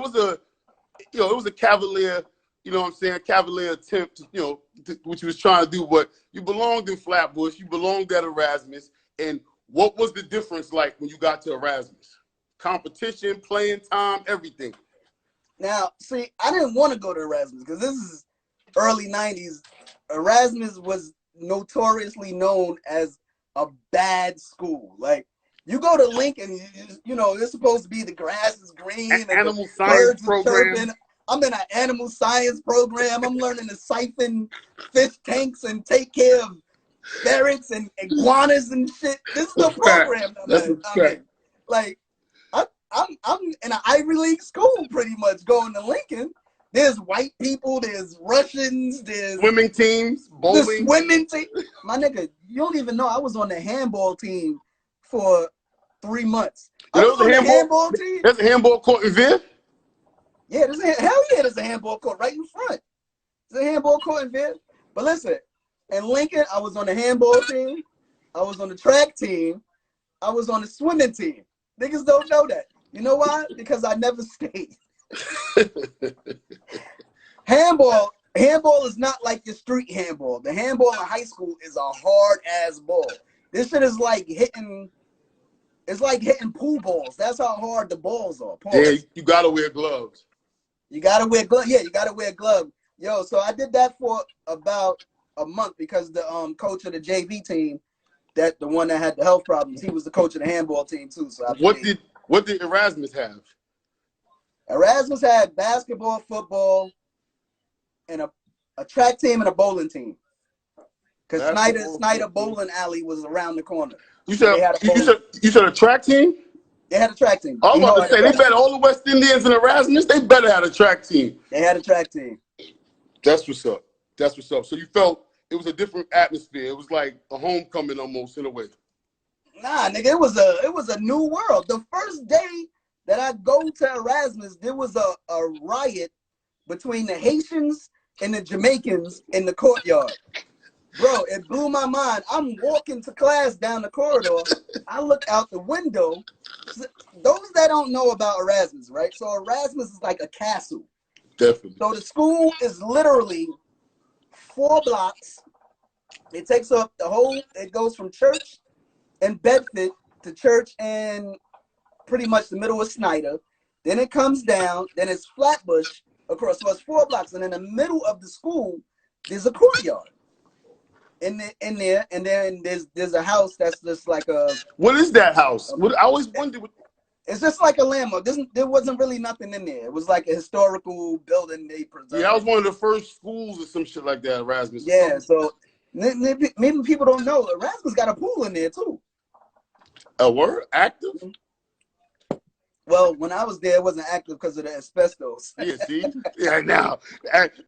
was a, you know, it was a cavalier, you know what I'm saying, cavalier attempt, you know, what you was trying to do. But you belonged in Flatbush, you belonged at Erasmus, and what was the difference like when you got to Erasmus? Competition, playing time, everything. Now, see, I didn't want to go to Erasmus because this is early 90s. Erasmus was notoriously known as a bad school. Like, you go to Lincoln, you know, it's supposed to be the grass is green and animal science program. I'm in an animal science program. I'm learning to siphon fish tanks and take care of ferrets and iguanas and shit. This is the program. Like, I'm in an Ivy League school pretty much going to Lincoln. There's white people, there's Russians, there's swimming teams, bowling. The swimming team. My nigga, you don't even know I was on the handball team for 3 months. I was on the handball team. There's a handball court in VEER? Yeah, there's a handball court right in front. There's a handball court in VEER. But listen, in Lincoln, I was on the handball team. I was on the track team. I was on the swimming team. Niggas don't know that. You know why? Because I never stayed. Handball is not like your street handball. The handball in high school is a hard ass ball. This shit is like hitting. It's like hitting pool balls. That's how hard the balls are. Pause. Yeah, you gotta wear gloves. You gotta wear gloves. Yeah, you gotta wear gloves. Yo, so I did that for about a month because the coach of the JV team, the one that had the health problems, he was the coach of the handball team too. So what did Erasmus have? Erasmus had basketball, football, and a track team and a bowling team. Because Snyder Bowling Alley was around the corner. You said a track team? They had a track team. I was about to say, they better, all the West Indians and Erasmus, they better have a track team. They had a track team. That's what's up. That's what's up. So you felt it was a different atmosphere. It was like a homecoming almost in a way. Nah, nigga, it was a new world. The first day that I go to Erasmus, there was a riot between the Haitians and the Jamaicans in the courtyard. Bro, it blew my mind. I'm walking to class down the corridor. I look out the window. Those that don't know about Erasmus, right? So Erasmus is like a castle. Definitely. So the school is literally 4 blocks. It takes up the whole, it goes from church and Bedford to church and pretty much the middle of Snyder. Then it comes down, then it's Flatbush across. So it's 4 blocks. And in the middle of the school, there's a courtyard. In there, and then there's a house that's just like a. What is that house? I always wondered. It's just like a landmark. There wasn't really nothing in there. It was like a historical building they preserved. Yeah, I was one of the first schools or some shit like that, Erasmus. Yeah, so maybe people don't know Erasmus got a pool in there too. A word? Active? Well, when I was there, it wasn't active because of the asbestos. Yeah, see? Yeah, now.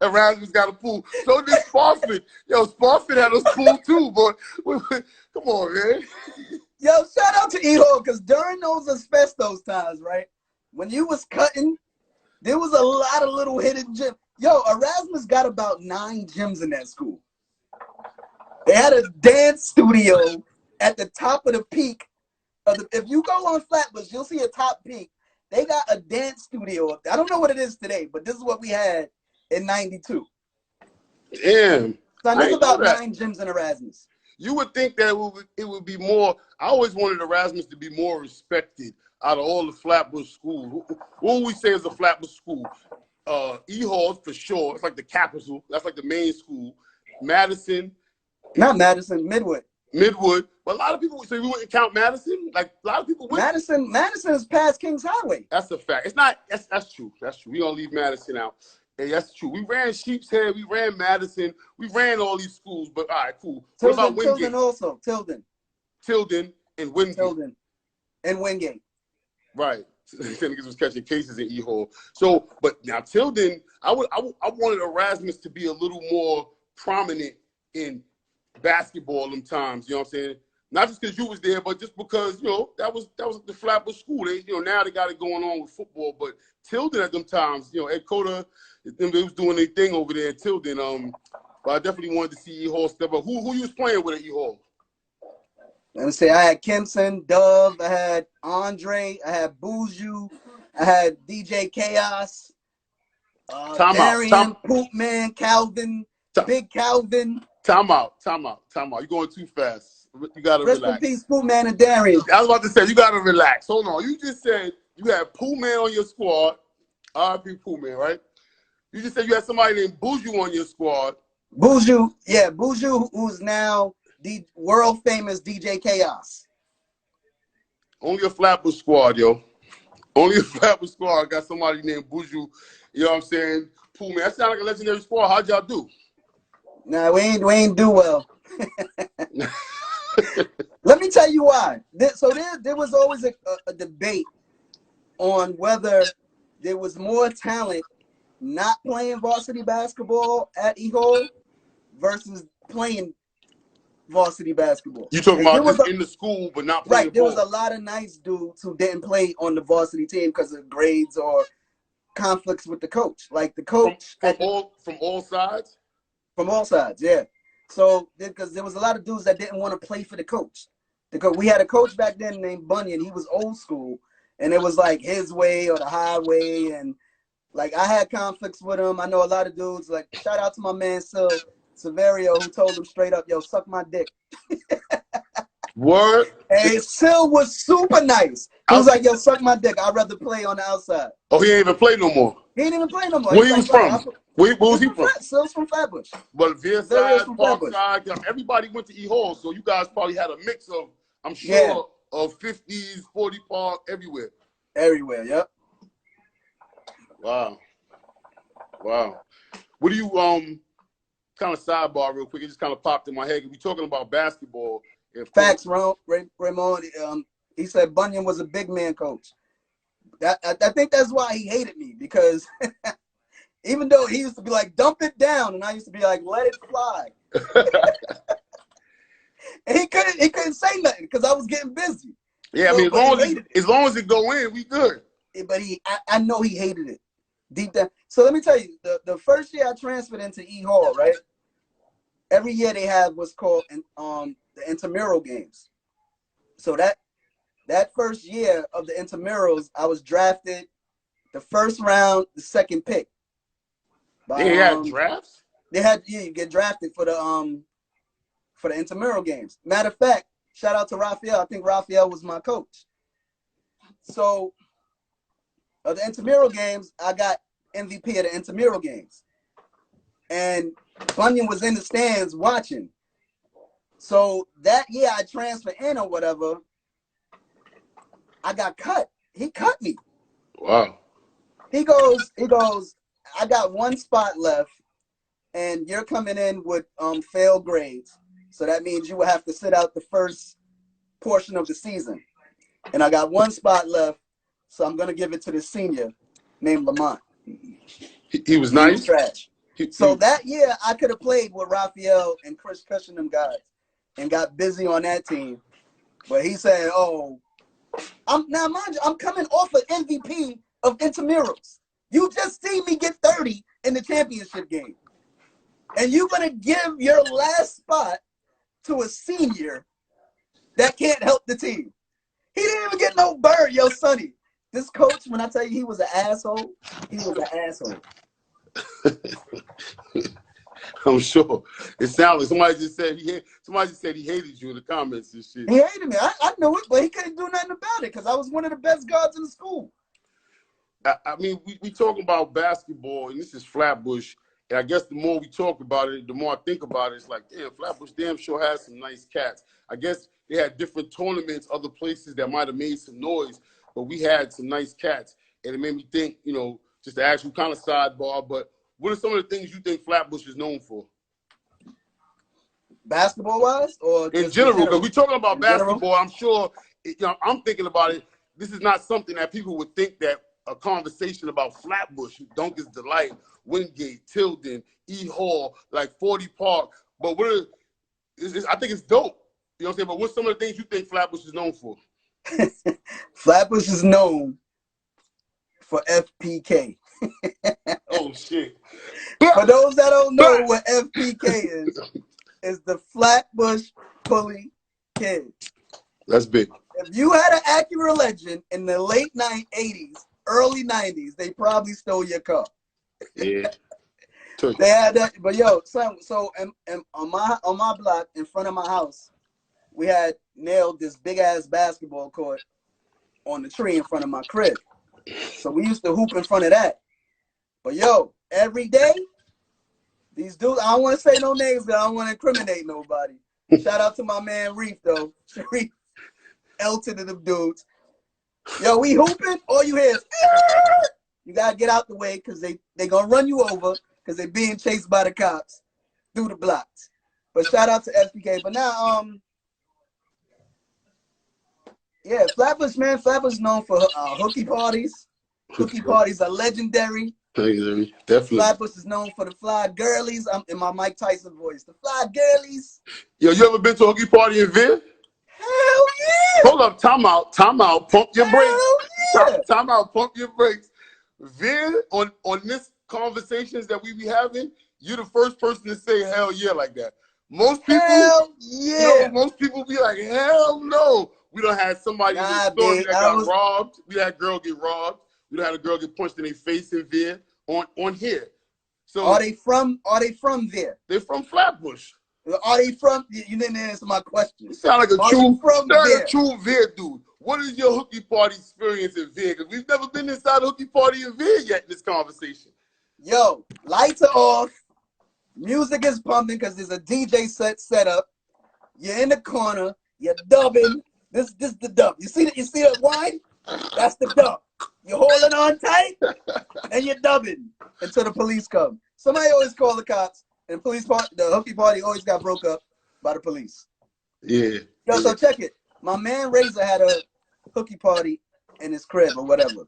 Erasmus got a pool. So did Spofford. Yo, Spofford had a pool too, boy. Come on, man. Yo, shout out to E-Hall, because during those asbestos times, right, when you was cutting, there was a lot of little hidden gyms. Yo, Erasmus got about 9 gyms in that school. They had a dance studio at the top of the peak. If you go on Flatbush, you'll see a top peak. They got a dance studio up there. I don't know what it is today, but this is what we had in '92. Damn. So there's about 9 gyms in Erasmus. You would think that it would be more. I always wanted Erasmus to be more respected out of all the Flatbush schools. What would we say is a Flatbush school? E-Hall for sure. It's like the capital. That's like the main school. Madison. Not Madison, Midwood. Midwood. But a lot of people, so we wouldn't count Madison? Like, a lot of people would. Madison is past Kings Highway. That's a fact. It's not, that's true. That's true. We're going to leave Madison out. Hey, that's true. We ran Sheepshead. We ran Madison. We ran all these schools. But, all right, cool. What about Wingate? Tilden also. Tilden and Wingate. Tilden and Wingate. Right. Niggas was catching cases in E-Hall. So, but now Tilden, I wanted Erasmus to be a little more prominent in basketball them times, you know what I'm saying? Not just because you was there, but just because, you know, that was the Flatbush school. They, you know, now they got it going on with football, but Tilden at them times, you know, Ed Cota, they was doing their thing over there at Tilden. But I definitely wanted to see E-Hall step up. Who you was playing with at E-Hall? Let me say, I had Kimson, Dove, I had Andre, I had Boozou, I had DJ Chaos, Time out. Darian, Poopman, Calvin, Big Calvin. Time out. You're going too fast. You gotta Rest relax. in peace, Poopman and Darian. I was about to say, you gotta relax. Hold on. You just said you had Poopman on your squad. R.I.P. Poopman, right? You just said you had somebody named Buju on your squad. Buju, yeah, Buju, who's now the world famous DJ Chaos. Only a Flatbush squad, yo. Only a Flatbush squad got somebody named Buju. You know what I'm saying? Poopman. That sounds like a legendary squad. How'd y'all do? Nah, we ain't do well. Let me tell you why. So there was always a debate on whether there was more talent not playing varsity basketball at E-Hall versus playing varsity basketball. You talking about just in the school but not playing right? There ball. was a lot of nice dudes who didn't play on the varsity team because of grades or conflicts with the coach. Like the coach from all sides. From all sides, yeah. So because there was a lot of dudes that didn't want to play for the coach. We had a coach back then named Bunyan. He was old school, and it was like his way or the highway. And like I had conflicts with him. I know a lot of dudes. Like shout out to my man Severio, who told him straight up, "Yo, suck my dick." Word. Hey, Sil was super nice. He was like, "Yo, suck my dick. I'd rather play on the outside." Oh, he ain't even play no more. He ain't even play no more. Where he was from? Where was he from? Sil's from Flatbush. But VEER side, Park side, everybody went to E-Hall, so you guys probably had a mix of, I'm sure, of 50s, 40 Park, everywhere. Everywhere, yep. Wow. What do you kind of sidebar real quick? It just kind of popped in my head. We talking about basketball. Facts, Raymond. He said Bunyan was a big man coach. I think that's why he hated me, because even though he used to be like, dump it down, and I used to be like, let it fly. And he couldn't say nothing because I was getting busy. Yeah, so, I mean, as long as it go in, we good. But I know he hated it deep down. So let me tell you, the first year I transferred into E-Hall, right? Every year they have what's called the intramural games. So that first year of the intramurals, I was drafted the first round, the second pick. They had drafts? You get drafted for the intramural games. Matter of fact, shout out to Raphael. I think Raphael was my coach. So of the intramural games, I got MVP of the intramural games. And Bunyan was in the stands watching. So that year I transferred in or whatever, I got cut. He cut me. Wow. He goes, I got one spot left, and you're coming in with failed grades. So that means you will have to sit out the first portion of the season. And I got one spot left, so I'm gonna give it to the senior named Lamont. He was nice. He was trash. So that year I could have played with Raphael and Chris Cushing, them guys, and got busy on that team. But he said, "Oh, now mind you, I'm coming off an MVP of intramurals. You just see me get 30 in the championship game, and you're gonna give your last spot to a senior that can't help the team." He didn't even get no bird, yo, Sonny. This coach, when I tell you he was an asshole, he was an asshole. I'm sure. It sounds like somebody just said he hated you in the comments and shit. He hated me. I knew it, but he couldn't do nothing about it because I was one of the best guards in the school. I mean, we talking about basketball, and this is Flatbush. And I guess the more we talk about it, the more I think about it, it's like, damn, Flatbush damn sure has some nice cats. I guess they had different tournaments, other places that might have made some noise, but we had some nice cats. And it made me think, you know, just to ask you kind of sidebar, but what are some of the things you think Flatbush is known for? Basketball-wise? Or in general, because we're talking about in basketball, general? I'm sure, you know, I'm thinking about it. This is not something that people would think that a conversation about Flatbush, Duncan's Delight, Wingate, Tilden, E-Hall, like 40 Park. But I think it's dope. You know what I'm saying? But what's some of the things you think Flatbush is known for? Flatbush is known for FPK. Oh, shit. For those that don't know what FPK is the Flatbush Pulley Kid. That's big. If you had an Acura Legend in the late 80s early 90s, they probably stole your car. Yeah. They had that, but yo, son, so on my block in front of my house, we had nailed this big ass basketball court on the tree in front of my crib. So we used to hoop in front of that. But yo, every day, these dudes, I don't want to say no names, but I don't want to incriminate nobody. Shout out to my man Reef though. Reef, Elton and them dudes. Yo, we hooping, all you hear is, you gotta get out the way because they gonna run you over because they being chased by the cops through the blocks. But shout out to SPK. But now, yeah, Flatbush, man. Flatbush is known for hooky parties. Hooky parties are legendary. Definitely. Flatbush is known for the fly girlies. I'm in my Mike Tyson voice. The fly girlies. Yo, you ever been to a hooky party in VEER? Hell yeah. Hold up, time out. Pump your brakes. Yeah. Time out, pump your brakes. VEER, on this conversations that we be having, you're the first person to say hell yeah like that. Most people, hell yeah. Most people be like, hell no. We don't have somebody in the story that got robbed. We had a girl get robbed. We don't have a girl get punched in their face in VEER on here. So are they from VEER? They're from Flatbush. Are they from? You didn't answer my question. You sound like a true VEER dude. What is your hooky party experience in VEER? Because we've never been inside a hooky party in VEER yet in this conversation. Yo, lights are off. Music is pumping because there's a DJ set up. You're in the corner. You're dubbing. This the dub. You see that wine? That's the dub. You're holding on tight and you're dubbing until the police come. Somebody always call the cops, and the hooky party always got broke up by the police. Yeah. Yo, so check it. My man Razor had a hooky party in his crib or whatever.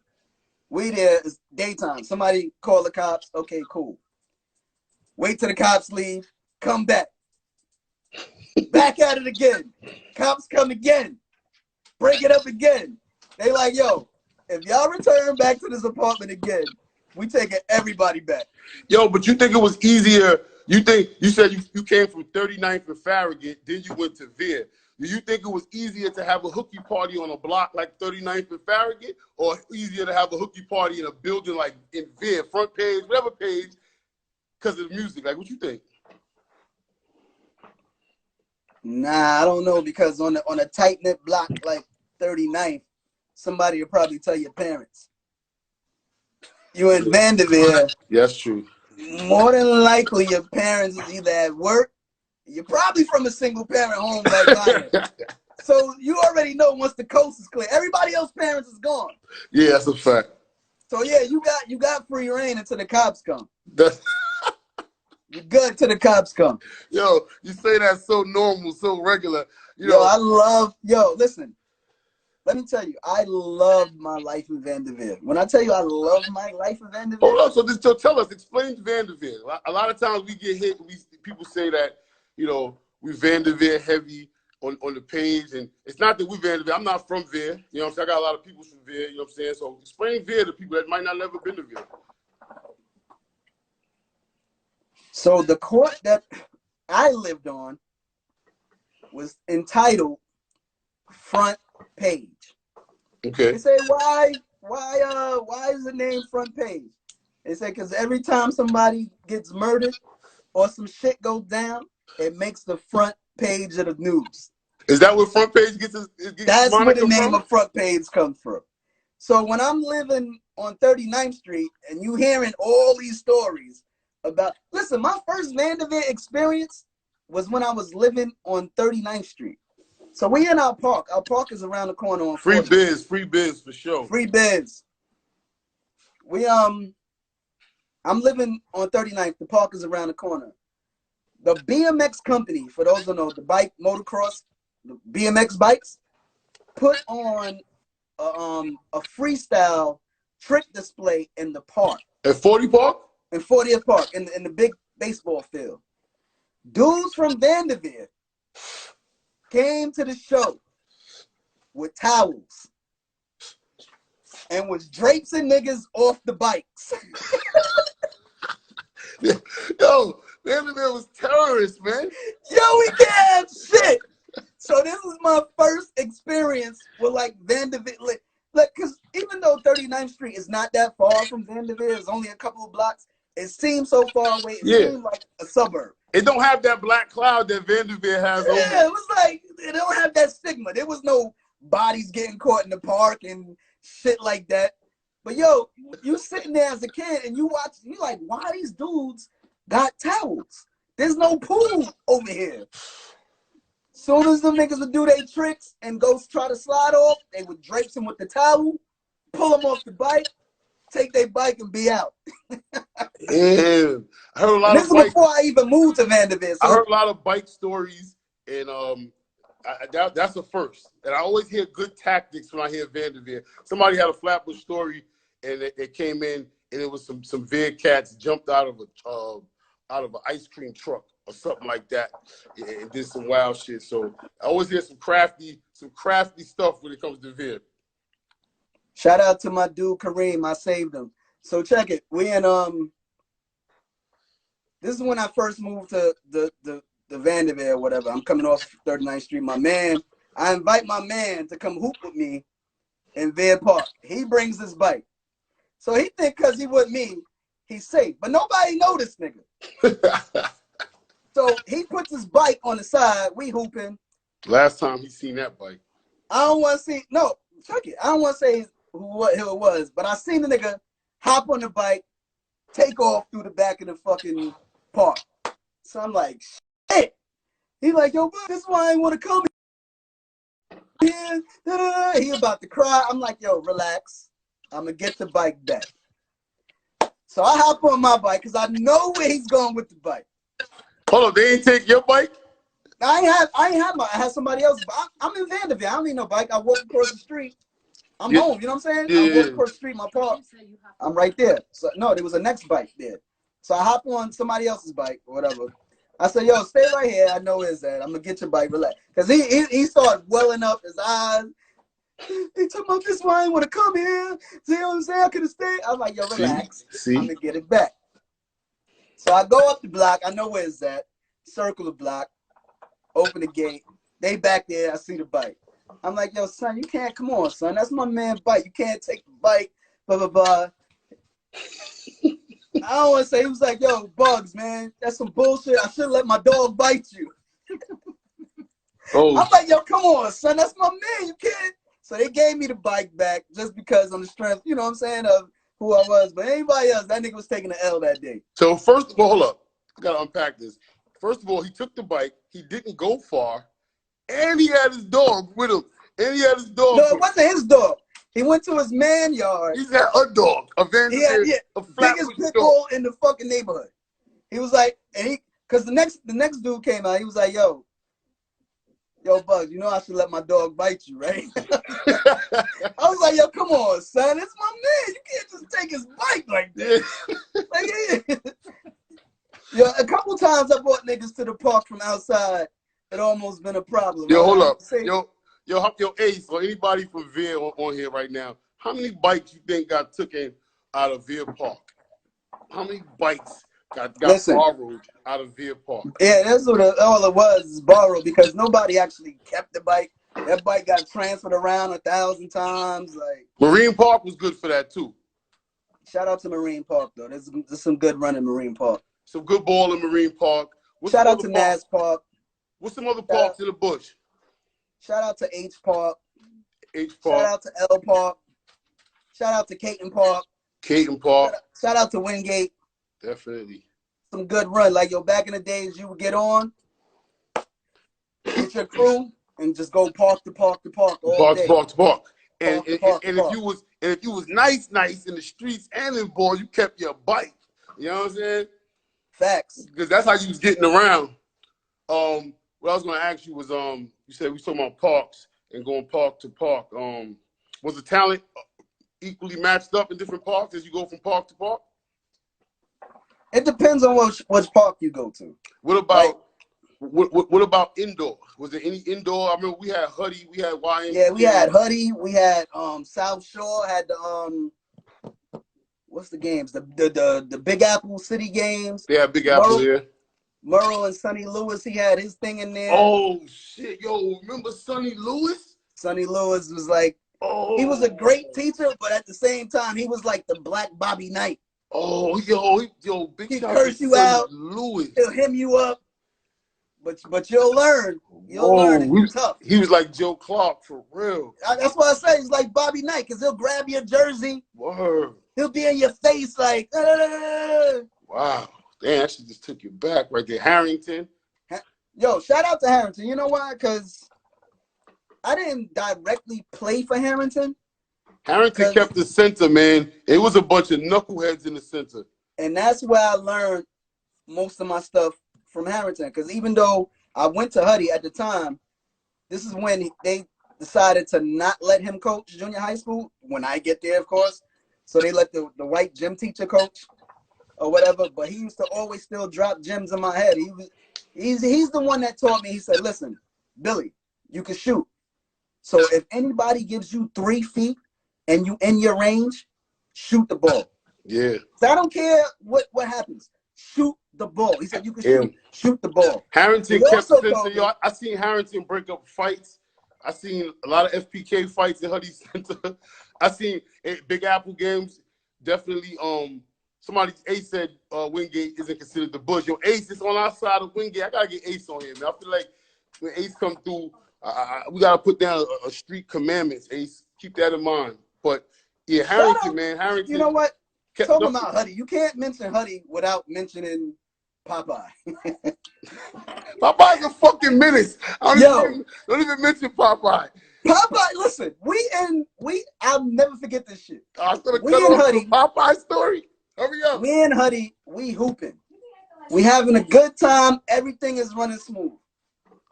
We there, it's daytime. Somebody call the cops. Okay, cool. Wait till the cops leave. Come back. Back at it again. Cops come again. Break it up again. They like, yo, if y'all return back to this apartment again, we taking everybody back. Yo, but you think it was easier? You said you came from 39th and Farragut, then you went to VEER. Do you think it was easier to have a hooky party on a block like 39th and Farragut, or easier to have a hooky party in a building like in VEER, front page, whatever page, because of the music? Like, what you think? Nah, I don't know, because on a tight-knit block like 39th, somebody will probably tell your parents. You in Vanderveer. That's true. More than likely, your parents is either at work. You're probably from a single-parent home like mine. So you already know once the coast is clear. Everybody else's parents is gone. Yeah, that's a fact. So yeah, you got free reign until the cops come. That's You're good till the cops come. Yo, you say that so normal, so regular. Listen. Let me tell you, I love my life in Vanderveer. When I tell you I love my life in Vanderveer. Hold on, so tell us, explain Vanderveer. A lot of times we get hit, people say that, we Vanderveer heavy on the page, and it's not that we Vanderveer. I'm not from VEER, you know what I'm saying? I got a lot of people from VEER, you know what I'm saying? So explain VEER to people that might not never been to VEER. So the court that I lived on was entitled Front Page. Okay. They say, why is the name Front Page? They say, because every time somebody gets murdered or some shit goes down, it makes the front page of the news. Is that where Front Page gets That's where the name of Front Page comes from. So when I'm living on 39th Street and you hearing all these stories about, listen, my first Vanderveer experience was when I was living on 39th Street. So we in our park. Our park is around the corner on 40th. Free biz for sure. Free biz. I'm living on 39th. The park is around the corner. The BMX company, for those who know, the bike motocross, the BMX bikes, put on a freestyle trick display in the park. At 40 Park? In 40th Park, in the big baseball field. Dudes from Vanderveer came to the show with towels and was draping niggas off the bikes. Yo, Vanderveer was terrorists, man. Yo, we can't have shit. So this was my first experience with like Vanderveer. like, because even though 39th Street is not that far from Vanderveer, it's only a couple of blocks. It seems so far away. It seemed like a suburb. It don't have that black cloud that Vanderveer has over. Yeah, it was like it don't have that stigma. There was no bodies getting caught in the park and shit like that. But yo, you sitting there as a kid and you watch, you like, why these dudes got towels? There's no pool over here. Soon as them niggas would do their tricks and go try to slide off, they would drape them with the towel, pull them off the bike, take their bike and be out. Yeah, I heard a lot this of is before I even moved to Vanderveer. So I heard a lot of bike stories, and that's a first. And I always hear good tactics when I hear Vanderveer. Somebody had a Flatbush story, and it came in, and it was some VEER cats jumped out of an ice cream truck or something like that, and did some wild shit. So I always hear some crafty stuff when it comes to VEER. Shout out to my dude Kareem, I saved him. So check it. We in this is when I first moved to the Vanderveer or whatever. I'm coming off 39th Street. I invite my man to come hoop with me in VEER Park. He brings his bike. So he think because he with me, he's safe. But nobody know this nigga. So he puts his bike on the side. We hooping. Last time he seen that bike. I don't want to see. No, check it. I don't want to say who it was. But I seen the nigga hop on the bike, take off through the back of the fucking park. So I'm like, shit. He like, yo, this is why I ain't want to come here. He about to cry. I'm like, yo, relax. I'm going to get the bike back. So I hop on my bike because I know where he's going with the bike. Hold on, they ain't take your bike? I had somebody else. I'm in Vanderveer. I don't need no bike. I walk across the street. I'm home. You know what I'm saying? I walk across the street, my park. I'm right there. So no, there was a next bike there. So I hop on somebody else's bike or whatever. I said, yo, stay right here. I know where it's at. I'm gonna get your bike, relax. Because he started welling up his eyes. He talking about this why I didn't want to come here. See what I'm saying? I could have stayed. I was like, yo, relax. See? I'm gonna get it back. So I go up the block. I know where it's at. Circle the block. Open the gate. They back there. I see the bike. I'm like, yo, son, you can't. Come on, son. That's my man's bike. You can't take the bike. Blah, blah, blah. I don't want to say. He was like, yo, Bugs, man. That's some bullshit. I should let my dog bite you. I'm like, yo, come on, son. That's my man. You can't. So they gave me the bike back just because on the strength, you know what I'm saying, of who I was. But anybody else, that nigga was taking the L that day. So first of all, hold up. I got to unpack this. First of all, he took the bike. He didn't go far. And he had his dog with him. And he had his dog. No, it wasn't his dog. He went to his man yard. He's had a dog. A Vanderveer, a biggest pit bull in the fucking neighborhood. He was like, and because the next dude came out. He was like, yo, Bugs, you know I should let my dog bite you, right? I was like, yo, come on, son. It's my man. You can't just take his bike like that. Like, yo, a couple times I brought niggas to the park from outside. It almost been a problem. Yo, hold up. Yo, Ace, or anybody from VEER on here right now, how many bikes you think got taken out of VEER Park? How many bikes got borrowed out of VEER Park? Yeah, that's what all it was, is borrowed, because nobody actually kept the bike. That bike got transferred around 1,000 times. Like, Marine Park was good for that too. Shout out to Marine Park though. There's some good run in Marine Park. Some good ball in Marine Park. Shout out to Nass Park. What's some other parks in the bush? Shout out to H Park. H Park. Shout out to L Park. Shout out to Caton Park. Caton Park. Shout out to Wingate. Definitely. Some good run. Like, yo, back in the days, you would get on, get your crew, and just go park to park to park all day. Park to park. And if you was nice in the streets and in ball, you kept your bike. You know what I'm saying? Facts. Because that's how you was getting around. What I was gonna ask you was, you said we was talking about parks and going park to park. Was the talent equally matched up in different parks as you go from park to park? It depends on which park you go to. What about what about indoor? Was there any indoor? I remember we had Huddy, we had YN. Yeah, we had Huddy, we had South Shore, had the what's the games? The Big Apple City games. Yeah, Big Apple here. Merle and Sonny Lewis, he had his thing in there. Oh shit, yo, remember Sonny Lewis? Sonny Lewis was like, Oh. He was a great teacher, but at the same time, he was like the Black Bobby Knight. Oh, yo, big He'll shout curse to you out. Lewis. He'll hem you up. But you'll learn. You'll Whoa, learn and you're tough. He was like Joe Clark for real. That's why I say he's like Bobby Knight, because he'll grab your jersey. Word. He'll be in your face like, wow. Damn, that shit just took you back right there. Harrington. Yo, shout out to Harrington. You know why? Because I didn't directly play for Harrington. Harrington kept the center, man. It was a bunch of knuckleheads in the center. And that's where I learned most of my stuff from Harrington. Because even though I went to Huddy at the time, this is when they decided to not let him coach junior high school. When I get there, of course. So they let the white gym teacher coach or whatever. But he used to always still drop gems in my head. He's the one that taught me. He said, listen, Billy, you can shoot. So if anybody gives you 3 feet and you in your range, shoot the ball. Yeah. So I don't care what happens. Shoot the ball. He said you can shoot the ball. Harrington kept center. Yo, I seen Harrington break up fights. I seen a lot of FPK fights in Huddy Center. I seen Big Apple games. Definitely. Somebody Ace said Wingate isn't considered the Bush. Yo, Ace is on our side of Wingate. I gotta get Ace on here, man. I feel like when Ace come through, we gotta put down a street commandments. Ace, keep that in mind. But yeah, Harrington, man, Harrington. You know what? Talking about Huddy, you can't mention Huddy without mentioning Popeye. Popeye's a fucking menace. Don't even mention Popeye. Popeye, listen, I'll never forget this shit. I was gonna cut off Huddy. Popeye story. Hurry up. Me and Huddy, we hooping. We having a good time. Everything is running smooth.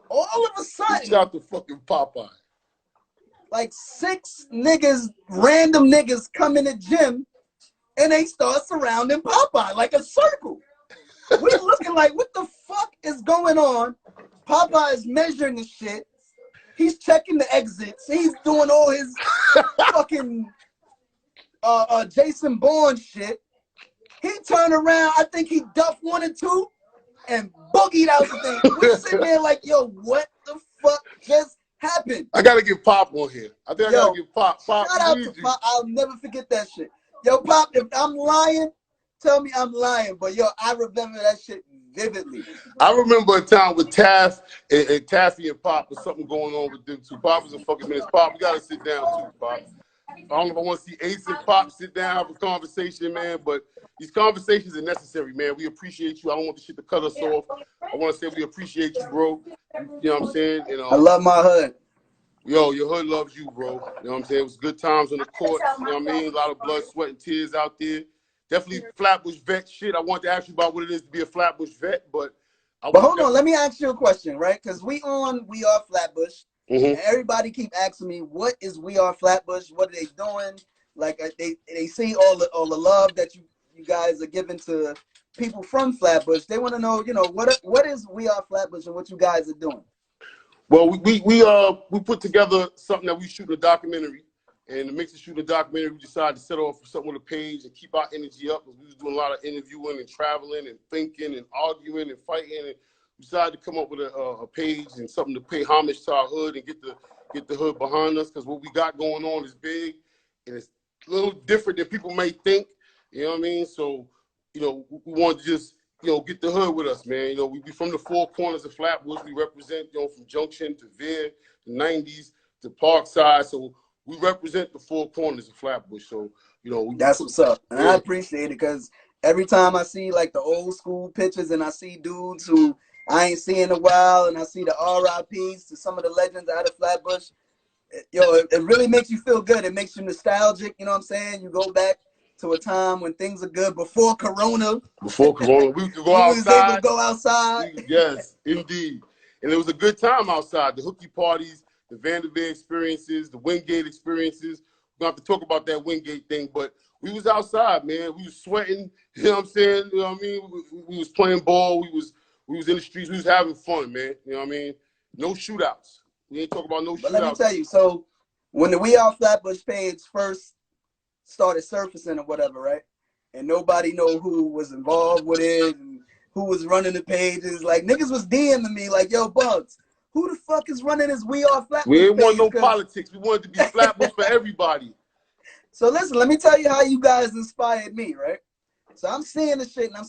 All of a sudden, shout out to fucking Popeye. Like 6 niggas, random niggas come in the gym and they start surrounding Popeye like a circle. We looking like, what the fuck is going on? Popeye is measuring the shit. He's checking the exits. He's doing all his fucking Jason Bourne shit. He turned around, I think he duffed 1 or 2 and boogied out the thing. We sitting there like, yo, what the fuck just happened? I gotta get Pop on here. I think I gotta get Pop. Pop, shout out to Pop. I'll never forget that shit. Yo, Pop, if I'm lying, tell me I'm lying. But yo, I remember that shit vividly. I remember a time with Taff and Taffy and Pop was something going on with them too. Pop was a fucking menace. Pop, we gotta sit down too, Pop. I don't know if I want to see Ace and Pop sit down, have a conversation, man, but these conversations are necessary, man. We appreciate you. I don't want this shit to cut us off. I want to say we appreciate you, bro. You know what I'm saying? I love my hood. Yo, your hood loves you, bro. You know what I'm saying? It was good times on the court. You know what I mean? A lot of blood, sweat, and tears out there. Definitely Flatbush vet shit. I want to ask you about what it is to be a Flatbush vet, but hold on. Let me ask you a question, right? Because We Are Flatbush. And everybody keep asking me, what is We Are Flatbush? What are they doing? Like they see all the love that you guys are giving to people from Flatbush. They want to know, you know, what is We Are Flatbush and what you guys are doing. Well, we put together something that we shoot a documentary, and in the mix of shooting a documentary, we decided to set off something with a page and keep our energy up because we was doing a lot of interviewing and traveling and thinking and arguing and fighting, and we decided to come up with a page and something to pay homage to our hood and get the hood behind us because what we got going on is big and it's a little different than people may think. You know what I mean? So, you know, we want to just, you know, get the hood with us, man. You know, we from the 4 corners of Flatbush. We represent, you know, from Junction to VEER, the 90s to Parkside. So we represent the 4 corners of Flatbush. So, you know. That's what's up. And I appreciate it because every time I see, like, the old school pictures and I see dudes who I ain't seen in a while and I see the RIPs to some of the legends out of Flatbush, it really makes you feel good. It makes you nostalgic, you know what I'm saying? You go back to a time when things are good before Corona. Before Corona, we could go outside. We was able to go outside. Yes, indeed. And it was a good time outside. The hooky parties, the Vanderbilt experiences, the Wingate experiences. We're going to have to talk about that Wingate thing, but we was outside, man. We was sweating, you know what I'm saying? You know what I mean? We was playing ball. We was in the streets. We was having fun, man. You know what I mean? No shootouts. We ain't talking about no shootouts. But let me tell you, so when the We Are Flatbush page first started surfacing or whatever, right? And nobody know who was involved with it and who was running the pages. Like, niggas was DMing me like, yo, Bugs, who the fuck is running this We Are Flatbush We ain't want page? no politics. We wanted to be Flatbush for everybody. So listen, let me tell you how you guys inspired me, right? So I'm seeing this shit and I'm